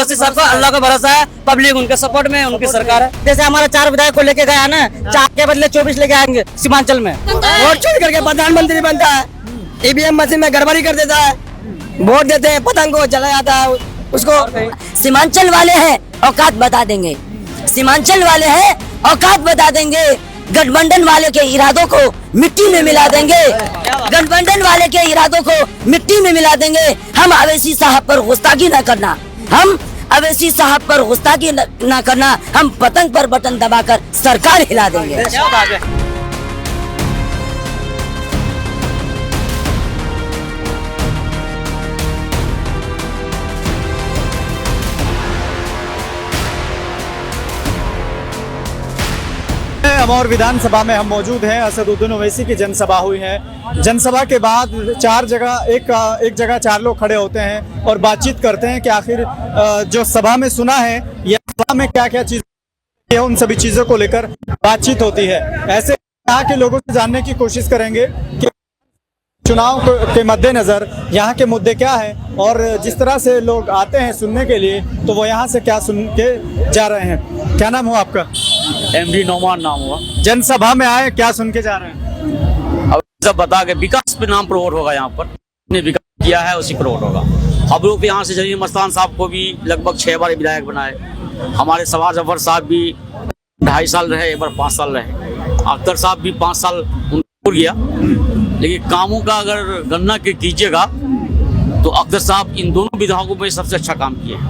उसी सबको अल्लाह का भरोसा है, पब्लिक उनके सपोर्ट में, उनकी सरकार है। जैसे हमारा 4 विधायक को लेके गया ना, 4 के बदले 24 लेके आएंगे सीमांचल में। वोट चोरी करके प्रधानमंत्री बनता है, ईवीएम मशीन में गड़बड़ी कर देता है, वोट देते हैं, पतंग को जला जाता है उसको। सीमांचल वाले हैं औकात बता देंगे, सीमांचल वाले हैं औकात बता देंगे। गठबंधन वाले के इरादों को मिट्टी में मिला देंगे, गठबंधन वाले के इरादों को मिट्टी में मिला देंगे। हम अवैसी साहब पर गुस्ताखी न करना, हम अवैसी साहब पर गुस्ताखी न करना, हम पतंग पर बटन दबाकर सरकार हिला देंगे। अमौर विधानसभा में हम मौजूद हैं। असदुद्दीन ओवैसी की जनसभा हुई है। जनसभा के बाद एक जगह 4 लोग खड़े होते हैं और बातचीत करते हैं कि आखिर जो सभा में सुना है या सभा में क्या क्या चीज है, उन सभी चीजों को लेकर बातचीत होती है। ऐसे यहाँ के लोगों से जानने की कोशिश करेंगे कि चुनाव के मद्देनजर यहाँ के मुद्दे क्या है और जिस तरह से लोग आते हैं सुनने के लिए, तो वो यहाँ से क्या सुन के जा रहे हैं। क्या नाम हुआ आपका? MD नौमान नाम हुआ। जनसभा में आए, क्या सुन के जा रहे हैं? अब सब बता के विकास पे नाम प्रमोट होगा, यहाँ पर ने विकास किया है उसी प्रमोट होगा। हम लोग यहाँ से जलील मस्तान साहब को भी लगभग 6 बार विधायक बनाए। हमारे सवार जफर साहब भी 2.5 साल रहे, एक बार 5 साल रहे। अख्तर साहब भी 5 साल उनको गया, लेकिन कामों का अगर गणना कीजिएगा तो अख्तर साहब इन दोनों विधायकों में सबसे अच्छा काम किया है।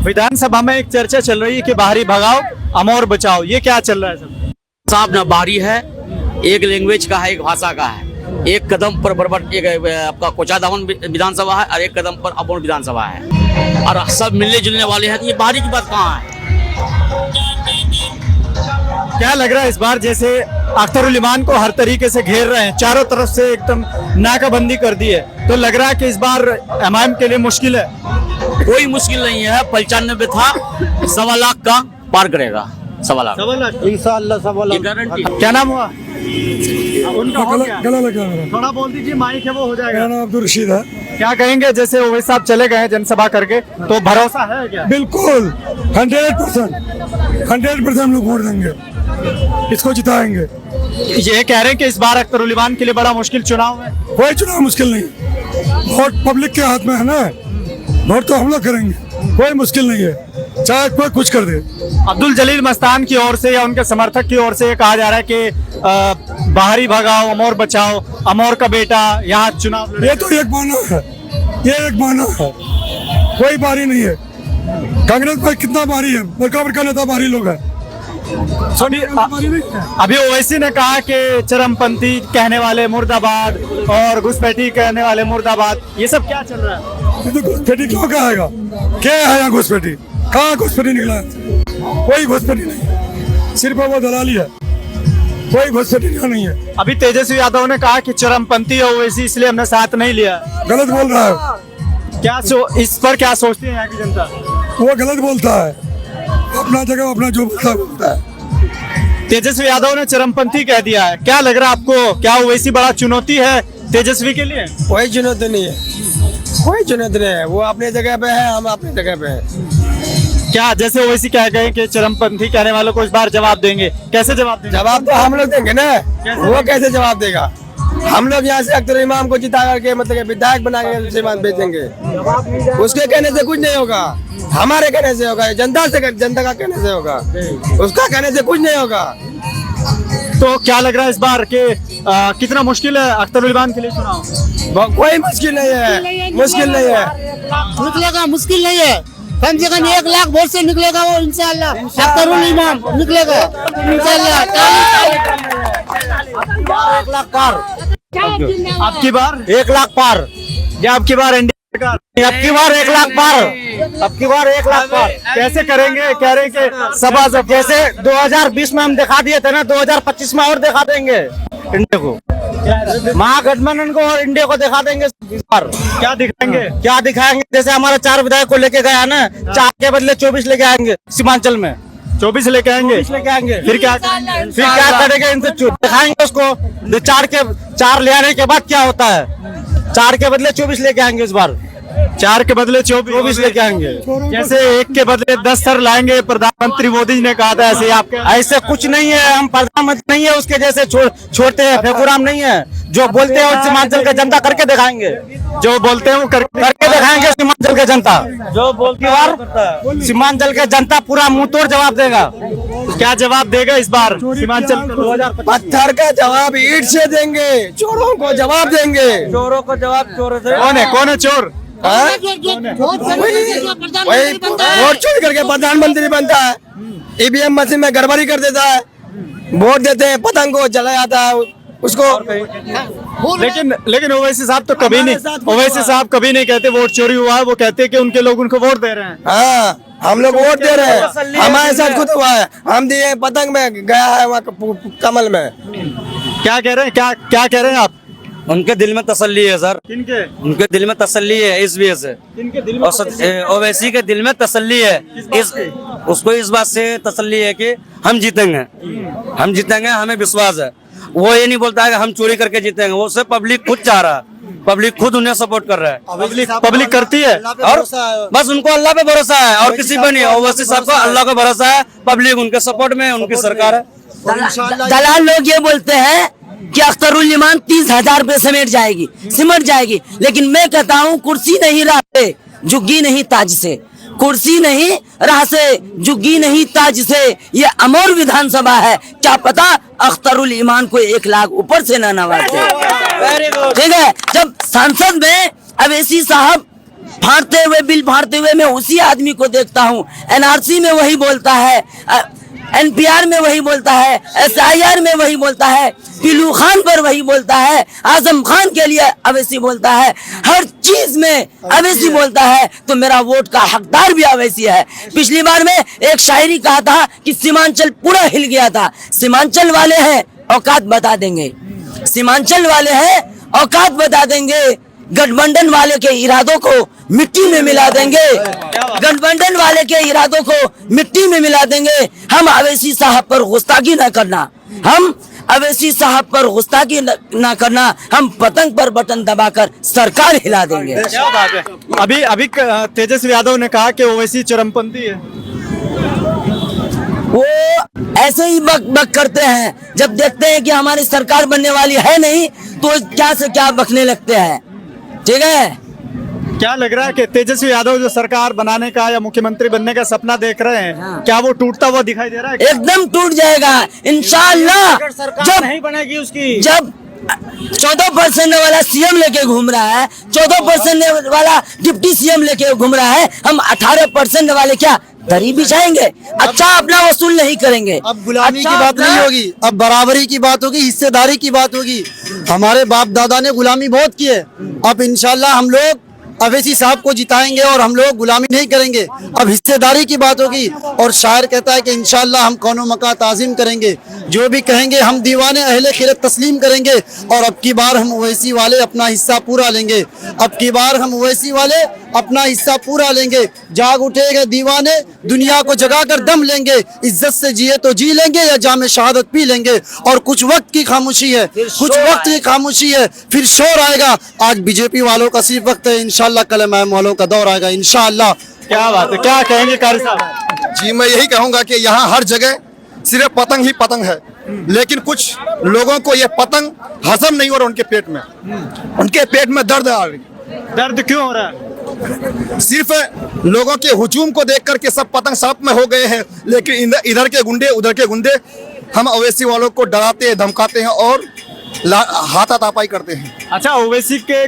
विधानसभा में एक चर्चा चल रही है कि बाहरी भगाओ अमौर बचाओ, ये क्या चल रहा है सब? साहब ना बाहरी है, एक लैंग्वेज का है, एक भाषा का है। एक कदम पर बरबर एक आपका कोचाधावन विधानसभा है और एक कदम पर अमौर विधानसभा है, और सब मिलने जुलने वाले हैं। तो ये बाहरी की बात कहाँ है? क्या लग रहा है इस बार जैसे अख्तरुल इमान को हर तरीके से घेर रहे हैं, चारों तरफ से एकदम नाकाबंदी कर दी है, तो लग रहा है कि इस बार एमआईएम के लिए मुश्किल है? कोई मुश्किल नहीं है। 95 था, 1.25 लाख का पार करेगा। 1.25 लाख इंशाअल्लाह 1.25 लाख गारंटी। क्या नाम हुआ उनका? गला लगा मेरा। थोड़ा बोल दीजिए, माइक है वो हो जाएगा। मेरा नाम अब्दुल रशीद है। क्या कहेंगे, जैसे ओवैसी साहब चले गए जनसभा करके, तो भरोसा है क्या? बिल्कुल 100% हम लोग वोट देंगे, इसको जिताएंगे। ये कह रहे हैं कि इस बार अख्तरुल इमान के लिए बड़ा मुश्किल चुनाव है। कोई चुनाव मुश्किल नहीं, वोट पब्लिक के हाथ में है ना, वोट तो हम लोग करेंगे, कोई मुश्किल नहीं है, चाहे कोई कुछ कर दे। अब्दुल जलील मस्तान की ओर से या उनके समर्थक की ओर से ये कहा जा रहा है कि बाहरी भगाओ अमौर बचाओ, अमौर का बेटा यहाँ चुनाव लड़े। ये तो एक बहाना है, ये एक बहाना है, कोई बारी नहीं है। कांग्रेस में कितना बारी है, बड़का नेता बारी लोग है। अभी ओवैसी ने कहा कि चरमपंथी कहने वाले मुर्दाबाद और घुसपैठी कहने वाले मुर्दाबाद, ये सब क्या चल रहा है? ये तो घुसपैठी क्यों कहेगा, क्या है यहाँ घुसपैठी? कहाँ घुसपैठी निकला है? कोई घुसपैठी नहीं, सिर्फ वो दलाली है, कोई घुसपैठी नहीं है। अभी तेजस्वी यादव ने कहा कि चरमपंथी ओवैसी इसलिए हमने साथ नहीं लिया। गलत बोल रहा है। क्या इस पर क्या सोचती है यहाँ की जनता? वो गलत बोलता है, अपना जगह अपना जो बोलता है। तेजस्वी यादव ने चरमपंथी कह दिया है, क्या लग रहा है आपको? क्या ओवैसी बड़ा चुनौती है तेजस्वी के लिए? कोई चुनौती नहीं है, कोई चुनौती नहीं है, वो अपनी जगह पे है, हम अपनी जगह पे है। क्या जैसे ओवैसी कह गए कि चरमपंथी कहने वालों को इस बार जवाब देंगे, कैसे जवाब देंगे? जवाब तो हम लोग देंगे ना, वो कैसे जवाब देगा? हम लोग यहाँ से अख्तर इमाम को जिता करके मतलब विधायक बना के सीमान बेचेंगे, उसके कहने से कुछ नहीं होगा, हमारे कहने से होगा, जनता का कहने से होगा, उसका कहने से कुछ नहीं होगा। तो क्या लग रहा है इस बार के कितना मुश्किल है अख्तरुल इमान के लिए चुनाव? कोई मुश्किल नहीं है, मुश्किल नहीं है, निकलेगा, मुश्किल नहीं है। कम से कम 1 लाख वोट से निकलेगा वो, इंशाल्लाह अख्तरुल इमाम निकलेगा इंशाल्लाह। 1 लाख पार, आपकी बार 1 लाख पार, या आपकी बार एनडीए सरकार? आपकी बार 1 लाख पार, आपकी बार 1 लाख पार। कैसे करेंगे? कह रहे हैं कि सभा से जैसे 2020 में हम दिखा दिए थे ना, 2025 में और दिखा देंगे इंडिया को, महागठबंधन को और इंडिया को दिखा देंगे इस बार। क्या दिखाएंगे? क्या दिखाएंगे? जैसे हमारा 4 विधायक को लेके गया ना, 4 के बदले 24 लेके आएंगे सीमांचल में, 24 लेके आएंगे। 24 लेके आएंगे। फिर क्या करेंगे? इनसे दिखाएंगे उसको, 4 ले आने के बाद क्या होता है। 4 के बदले 24 लेके आएंगे इस बार। 4 के बदले 24 लेके आएंगे। जैसे 1 के बदले 10 सर लाएंगे प्रधानमंत्री मोदी जी ने कहा था, ऐसे आपके ऐसे कुछ नहीं है, हम प्रधानमंत्री नहीं है उसके जैसे छोड़ते हैं, फेकुराम नहीं है। जो बोलते हैं वो सीमांचल का जनता करके दिखाएंगे, जो बोलते हैं वो करके दिखाएंगे सीमांचल का जनता। जो बोलती है सीमांचल का जनता पूरा मुंह तोड़ जवाब देगा। क्या जवाब देगा इस बार सीमांचल? पत्थर का जवाब ईंट से देंगे, चोरों को जवाब देंगे। चोरों को जवाब चोरों से। कौन है चोर? वही वोट चोरी करके प्रधानमंत्री बनता है, ईवीएम मशीन में गड़बड़ी कर देता है, वोट देते हैं, पतंग को जला जाता है उसको। लेकिन ओवैसी साहब तो कभी नहीं, ओवैसी साहब कभी नहीं कहते वोट चोरी हुआ है, वो कहते हैं कि उनके लोग उनको वोट दे रहे हैं। हाँ, हम लोग वोट दे रहे हैं, हमारे साथ खुद हुआ है, हम दिए पतंग में गया है वहाँ कमल में। क्या कह रहे हैं, क्या कह रहे हैं आप? उनके दिल में तसल्ली है सर, किनके? उनके दिल में तसल्ली है इस वजह से। किनके दिल में? ओवैसी के दिल में तसल्ली है, उसको इस बात से तसल्ली है कि हम जीतेंगे, हम जीतेंगे, हमें विश्वास है। वो ये नहीं बोलता है कि हम चोरी करके जीतेंगे, वो सब पब्लिक खुद चाह रहा है, पब्लिक खुद उन्हें सपोर्ट कर रहा है। पब्लिक करती है और बस उनको अल्लाह पे भरोसा है और किसी पे नहीं। ओवैसी साहब को अल्लाह का भरोसा है, पब्लिक उनके सपोर्ट में, उनकी सरकार है। दलाल लोग ये बोलते हैं कि अख्तरुल ईमान 30,000 रुपए सिमट जाएगी, लेकिन मैं कहता हूँ कुर्सी नहीं राह से, झुग्गी नहीं ताज से, कुर्सी नहीं राह से, झुग्गी नहीं ताज से। ये अमर विधानसभा है, क्या पता अख्तरुल ईमान को 1 लाख ऊपर से न नवाज दे। ठीक है, जब संसद में अवैसी साहब बिल फाड़ते हुए मैं उसी आदमी को देखता हूँ, एनआरसी में वही बोलता है, एनपीआर में वही बोलता है, एसआईआर में वही बोलता है, पिलू खान पर वही बोलता है, आजम खान के लिए अवैसी बोलता है, हर चीज में अवैसी बोलता है। तो मेरा वोट का हकदार भी अवैसी है। पिछली बार में एक शायरी कहा था कि सीमांचल पूरा हिल गया था। सीमांचल वाले हैं औकात बता देंगे, सीमांचल वाले हैं औकात बता देंगे, गठबंधन वाले के इरादों को मिट्टी में मिला देंगे, गठबंधन वाले के इरादों को मिट्टी में मिला देंगे। हम अवैसी साहब पर गुस्ताखी न करना, हम अवैसी साहब पर गुस्ताखी न करना, हम पतंग पर बटन दबाकर सरकार हिला देंगे। क्या बात है। अभी तेजस्वी यादव ने कहा कि ओवैसी चरमपंथी है। वो ऐसे ही बक करते हैं, जब देखते हैं कि हमारी सरकार बनने वाली है नहीं तो क्या से क्या बकने लगते हैं। ठीक है, क्या लग रहा है कि तेजस्वी यादव जो सरकार बनाने का या मुख्यमंत्री बनने का सपना देख रहे हैं, हाँ। क्या वो टूटता हुआ दिखाई दे रहा है? एकदम टूट जाएगा इंशाअल्लाह। सरकार नहीं बनेगी उसकी, जब 14% वाला सीएम लेके घूम रहा है, 14% वाला डिप्टी सीएम लेके घूम रहा है, हम 18% वाले क्या दरी बिछाएंगे? अच्छा अपना वसूल नहीं करेंगे। अब गुलामी की बात नहीं होगी, अब बराबरी की बात होगी, हिस्सेदारी की बात होगी। हमारे बाप दादा ने गुलामी बहुत की है, अब इंशाल्लाह हम लोग अवैसी साहब को जिताएंगे और हम लोग गुलामी नहीं करेंगे। अब हिस्सेदारी की बात होगी और शायर कहता है कि इंशाल्लाह हम कौनो मका ताज़ीम करेंगे, जो भी कहेंगे हम दीवाने अहले खिरत तस्लीम करेंगे। और अब की बार हम ओवैसी वाले अपना हिस्सा पूरा लेंगे, अब की बार हम ओवैसी वाले अपना हिस्सा पूरा लेंगे। जाग उठेंगे दीवाने, दुनिया को जगा कर दम लेंगे, इज्जत से जिए तो जी लेंगे या जामे शहादत पी लेंगे। और कुछ वक्त की खामोशी है, कुछ वक्त की खामोशी है, फिर शोर आएगा। आज बीजेपी वालों का सिर्फ वक्त है, इंशाल्लाह कल इमाम वालों का दौर आएगा इंशाल्लाह। क्या बात है, क्या कहेंगे कारी साहब? जी मैं यही कहूंगा कि यहाँ हर जगह सिर्फ पतंग ही पतंग है, लेकिन कुछ लोगों को ये पतंग हजम नहीं हो रहा, उनके पेट में, उनके पेट में दर्द आ रही। दर्द क्यों हो रहा है? सिर्फ लोगों के हुजूम को देख करके सब पतंग साफ में हो गए हैं, लेकिन इधर के गुंडे उधर के गुंडे हम ओवैसी वालों को डराते हैं, धमकाते हैं और हाथापाई करते हैं। अच्छा, ओवैसी के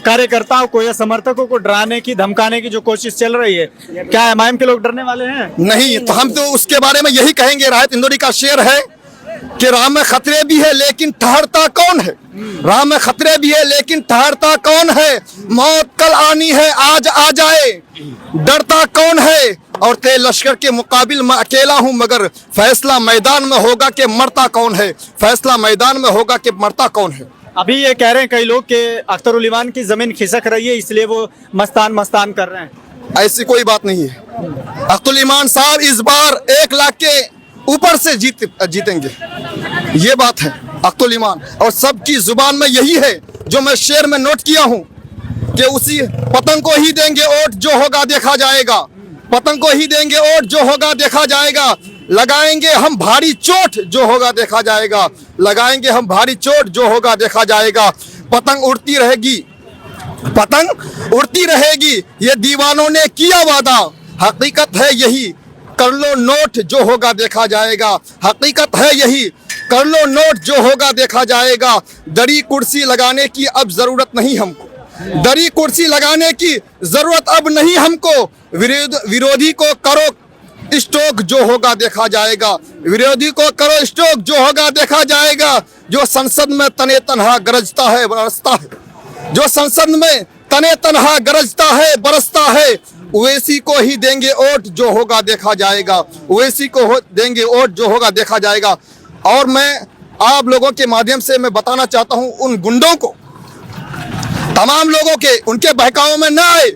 कार्यकर्ताओं को या समर्थकों को डराने की धमकाने की जो कोशिश चल रही है, क्या एमआईएम के लोग डरने वाले हैं? नहीं, तो हम तो उसके बारे में यही कहेंगे। राहत इंदौरी का शेर है कि राह में खतरे भी है लेकिन ठहरता कौन है, राह में खतरे भी है लेकिन ठहरता कौन है, मौत कल आनी है आज आ जाए, डरता कौन है, और तेरे लश्कर के मुकाबिल मैं अकेला हूं, मगर फैसला मैदान में होगा कि मरता कौन है, फैसला मैदान में होगा कि मरता कौन है। अभी ये कह रहे हैं कई लोग कि अख्तरुल ईमान की जमीन खिसक रही है, इसलिए वो मस्तान कर रहे हैं। ऐसी कोई बात नहीं है। अख्तरुल ईमान साहब इस बार 1 लाख के ऊपर से जीतेंगे, ये बात है अख्तरुल ईमान। और सबकी जुबान में यही है जो मैं शेर में नोट किया हूँ कि उसी पतंग को ही देंगे वोट, जो होगा देखा जाएगा। पतंग को ही देंगे वोट, जो होगा देखा जाएगा। लगाएंगे हम भारी चोट, जो होगा देखा जाएगा। लगाएंगे हम भारी चोट, जो होगा देखा जाएगा। पतंग उड़ती रहेगी, पतंग उड़ती रहेगी, ये दीवानों ने किया वादा। हकीकत है यही, कर लो नोट, जो होगा देखा जाएगा। हकीकत है यही, कर लो नोट, जो होगा देखा जाएगा। दरी कुर्सी लगाने की अब जरूरत नहीं हमको, दरी कुर्सी लगाने की जरूरत अब नहीं हमको। विरोधी को करो स्टोक, जो होगा देखा जाएगा। विरोधी को करो स्टोक, जो होगा देखा जाएगा। जो संसद में तने तनहा गरजता है, बरसता है, जो संसद में तने तनहा गरजता है, बरसता है, ओवैसी को ही देंगे वोट, जो होगा देखा जाएगा। ओवैसी को देंगे वोट, जो होगा देखा जाएगा। और मैं आप लोगों के माध्यम से मैं बताना चाहता हूं, उन गुंडों को, तमाम लोगों के, उनके बहकावों में ना आए।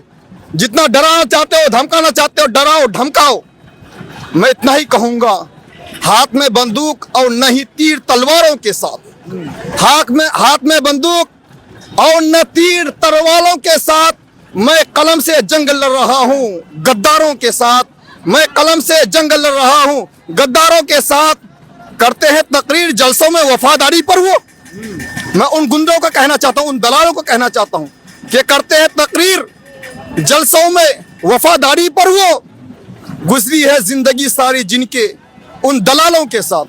जितना डराना चाहते हो, धमकाना चाहते हो, डराओ धमकाओ। मैं इतना ही कहूंगा, हाथ में बंदूक और नहीं तीर तलवारों के साथ, हाथ में बंदूक और न तीर तलवारों के साथ मैं कलम से जंग लड़ रहा हूं गद्दारों के साथ। मैं कलम से जंग लड़ रहा हूं गद्दारों के साथ। करते हैं तकरीर जलसों में वफादारी पर वो, मैं उन गुंडों को कहना चाहता हूं, उन दलालों को कहना चाहता हूं कि करते हैं तकरीर जलसों में वफादारी पर वो। गुजरी है जिंदगी सारी जिनके उन दलालों के साथ।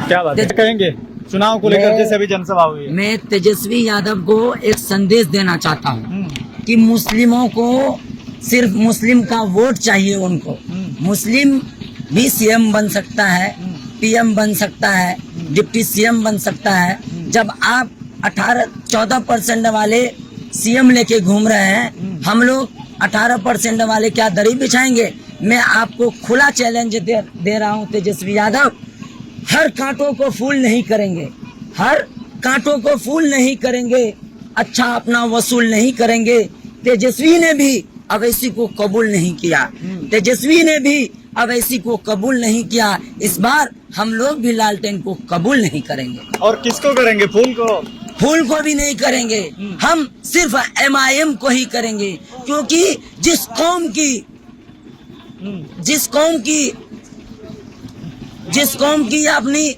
क्या बात है, कहेंगे चुनाव को लेकर, जैसे अभी जनसभा हुई है। मैं तेजस्वी यादव को एक संदेश देना चाहता हूँ कि मुस्लिमों को सिर्फ मुस्लिम का वोट चाहिए। उनको मुस्लिम भी सीएम बन सकता है, पीएम बन सकता है, डिप्टी सीएम बन सकता है। जब आप 14% वाले सीएम लेके घूम रहे हैं, हम लोग 18% वाले क्या दरी बिछाएंगे? मैं आपको खुला चैलेंज दे रहा हूं तेजस्वी यादव, हर कांटों को फूल नहीं करेंगे, हर कांटों को फूल नहीं करेंगे, अच्छा अपना वसूल नहीं करेंगे। तेजस्वी ने भी अवैसी को कबूल नहीं किया, तेजस्वी ने भी अवैसी को कबूल नहीं किया। इस बार हम लोग भी लालटेन को कबूल नहीं करेंगे। और किसको करेंगे? फूल को? फूल को भी नहीं करेंगे, हम सिर्फ MIM को ही करेंगे। क्योंकि जिस कौम की अपनी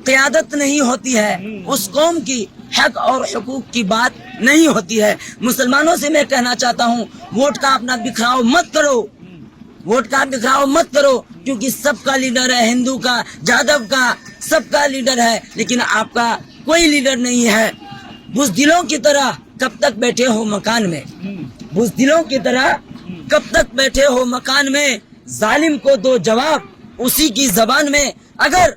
क़यादत नहीं होती है, उस कौम की हक और हुकूक की बात नहीं होती है। मुसलमानों से मैं कहना चाहता हूँ, वोट का अपना बिखराव मत करो, वोट का बिखराव मत करो। क्योंकि सबका लीडर है, हिंदू का, जादव का, सबका लीडर है, लेकिन आपका कोई लीडर नहीं है। बुज़दिलों की तरह कब तक बैठे हो मकान में, बुज़दिलों की तरह कब तक बैठे हो मकान में। जालिम को दो जवाब उसी की जबान में। अगर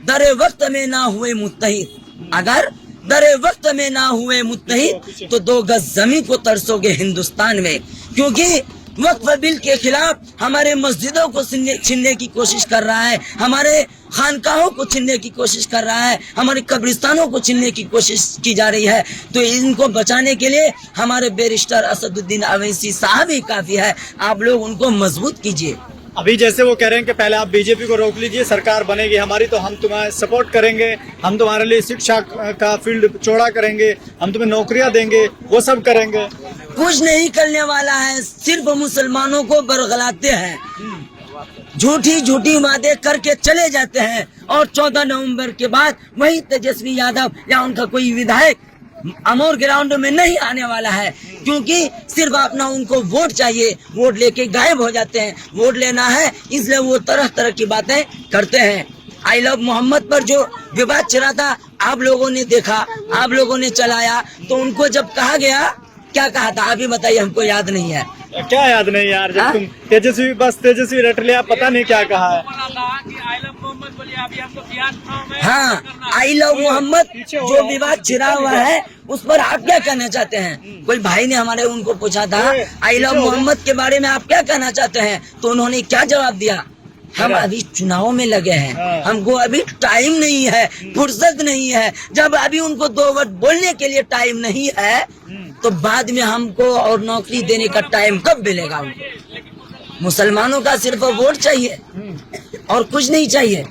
दरे वक्त में ना हुए मुत्तहिद, अगर दरे वक्त में ना हुए मुत्तहिद, तो 2 गज जमीन को तरसोगे हिंदुस्तान में। क्योंकि वक्फ बिल के खिलाफ हमारे मस्जिदों को छीनने की कोशिश कर रहा है, हमारे खानकाहों को छीनने की कोशिश कर रहा है, हमारे कब्रिस्तानों को छीनने की कोशिश की जा रही है। तो इनको बचाने के लिए हमारे बैरिस्टर असदुद्दीन अवैसी साहब ही काफी है। आप लोग उनको मजबूत कीजिए। अभी जैसे वो कह रहे हैं कि पहले आप बीजेपी को रोक लीजिए, सरकार बनेगी हमारी तो हम तुम्हें सपोर्ट करेंगे, हम तुम्हारे लिए शिक्षा का फील्ड चौड़ा करेंगे, हम तुम्हें नौकरियां देंगे, वो सब करेंगे। कुछ नहीं करने वाला है, सिर्फ मुसलमानों को बरगलाते हैं, झूठी वादे करके चले जाते हैं। और 14 नवंबर के बाद वही तेजस्वी यादव या उनका कोई विधायक अमोर ग्राउंड में नहीं आने वाला है। क्योंकि सिर्फ अपना उनको वोट चाहिए, वोट लेके गायब हो जाते हैं। वोट लेना है इसलिए वो तरह तरह की बातें करते हैं। आई लव मोहम्मद पर जो विवाद चला था, आप लोगों ने देखा, आप लोगों ने चलाया। तो उनको जब कहा गया, क्या कहा था अभी बताइए, हमको याद नहीं है। क्या याद नहीं यार, जब तुम तेजस्वी रट लिया, पता नहीं क्या कहा है। हाँ, आई लव मोहम्मद जो विवाद छिड़ा हुआ है, उस पर आप क्या कहना चाहते हैं? कोई भाई ने हमारे उनको पूछा था, आई लव मोहम्मद के बारे में आप क्या कहना चाहते हैं? तो उन्होंने क्या जवाब दिया? हम अभी चुनाव में लगे हैं, हमको अभी टाइम नहीं है, फुर्सत नहीं है। जब अभी उनको 2 वर्ड बोलने के लिए टाइम नहीं है, तो बाद में हमको और नौकरी देने का टाइम कब मिलेगा उनको? मुसलमानों का सिर्फ वोट चाहिए और कुछ नहीं चाहिए।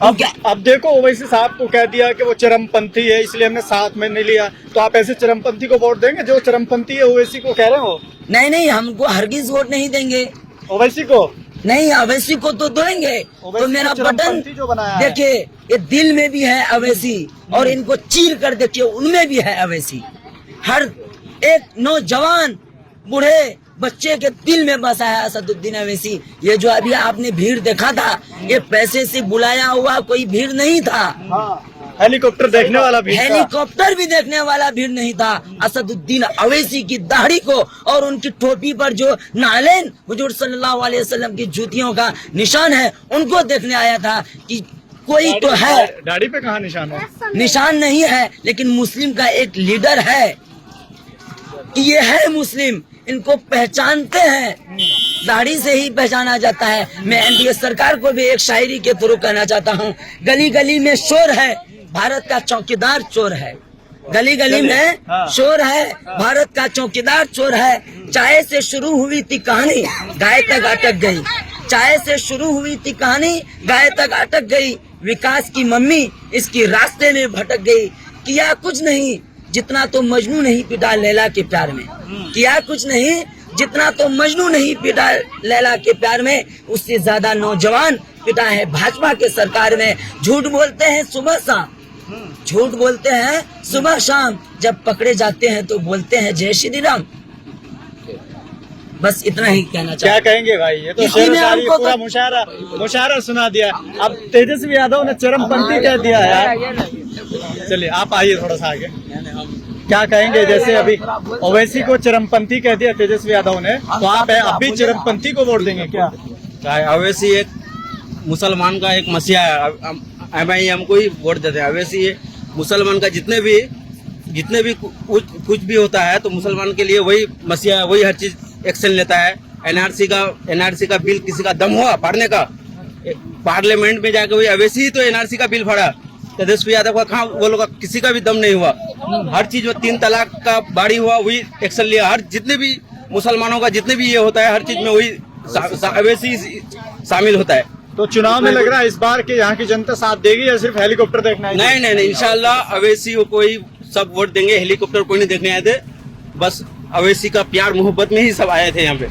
अब देखो ओवैसी साहब को कह दिया कि वो चरमपंथी है इसलिए हमने साथ में नहीं लिया, तो आप ऐसे चरमपंथी को वोट देंगे जो चरमपंथी है ओवैसी को कह रहे हो? नहीं, हमको हरगिज वोट नहीं देंगे। ओवैसी को नहीं, अवैसी को तो देंगे। तो मेरा बटन चरमपंथी जो बनाया है। देखिए, ये दिल में भी है अवैसी और इनको चीर कर देखिए उनमें भी है अवैसी। हर एक नौजवान बूढ़े बच्चे के दिल में बसा है असदुद्दीन अवैसी। ये जो अभी आपने भीड़ देखा था, ये पैसे से बुलाया हुआ कोई भीड़ नहीं था। हेलीकॉप्टर देखने वाला भी हेलीकॉप्टर भी देखने वाला भीड़ नहीं था। असदुद्दीन अवैसी की दाढ़ी को और उनकी टोपी पर जो नालेन हुजूर सल्लल्लाहु अलैहि वसल्लम की जूतियों का निशान है, उनको देखने आया था कि कोई तो है। दाढ़ी पे कहाँ निशान है? निशान नहीं है, लेकिन मुस्लिम का एक लीडर है कि ये है मुस्लिम, इनको पहचानते हैं, दाढ़ी से ही पहचाना जाता है। मैं एनडीए सरकार को भी एक शायरी के थ्रू कहना चाहता हूँ, गली गली में शोर है, भारत का चौकीदार चोर है। गली गली में शोर है, भारत का चौकीदार चोर है। चाय से शुरू हुई थी कहानी, गाय तक अटक गई। चाय से शुरू हुई थी कहानी, गाय तक अटक गई। विकास की मम्मी इसकी रास्ते में भटक गई। किया कुछ नहीं जितना तो मजनू नहीं पिटा लैला के प्यार में। किया कुछ नहीं जितना तो मजनू नहीं पिटा लैला के प्यार में, उससे ज्यादा नौजवान पिटा है भाजपा के सरकार में। झूठ बोलते हैं सुबह शाम, झूठ बोलते हैं सुबह शाम, जब पकड़े जाते हैं तो बोलते हैं जय श्री राम। बस इतना ही कहना क्या चाहता कहेंगे भाई? ये तो शेरशायरी पूरा मुशायरा सुना दिया। अब तेजस्वी यादव ने चरमपंथी कह दिया यार। चलिए आप आइए थोड़ा सा आगे, क्या कहेंगे? जैसे अभी ओवैसी को चरमपंथी कह दिया तेजस्वी यादव ने, तो आप अभी चरमपंथी को वोट देंगे क्या? अवैसी एक मुसलमान का एक मसीहा है, MIM को ही वोट देते हैं। अवैसी मुसलमान का जितने भी कुछ भी होता है तो मुसलमान के लिए वही मसीहा, वही हर चीज एक्शन लेता है। NRC का बिल किसी का दम हुआ फाड़ने का, पार्लियामेंट में जाके वही अवैसी ही तो NRC का बिल फाड़ा। तेजस्वी यादव का कहाँ, वो लोग किसी का भी दम नहीं हुआ। हर चीज वो 3 तलाक का बाड़ी हुआ वही एक्शन लिया। हर जितने भी मुसलमानों का जितने भी ये होता है हर चीज में वही अवैसी शामिल होता है। तो चुनाव में लग रहा है इस बार के यहाँ की जनता साथ देगी या सिर्फ हेलीकॉप्टर देखना है? नहीं, इंशाल्लाह अवैसी को ही सब वोट देंगे, हेलीकॉप्टर कोई नहीं देखने आए थे। बस अवैसी का प्यार मोहब्बत में ही सब आए थे यहाँ पे।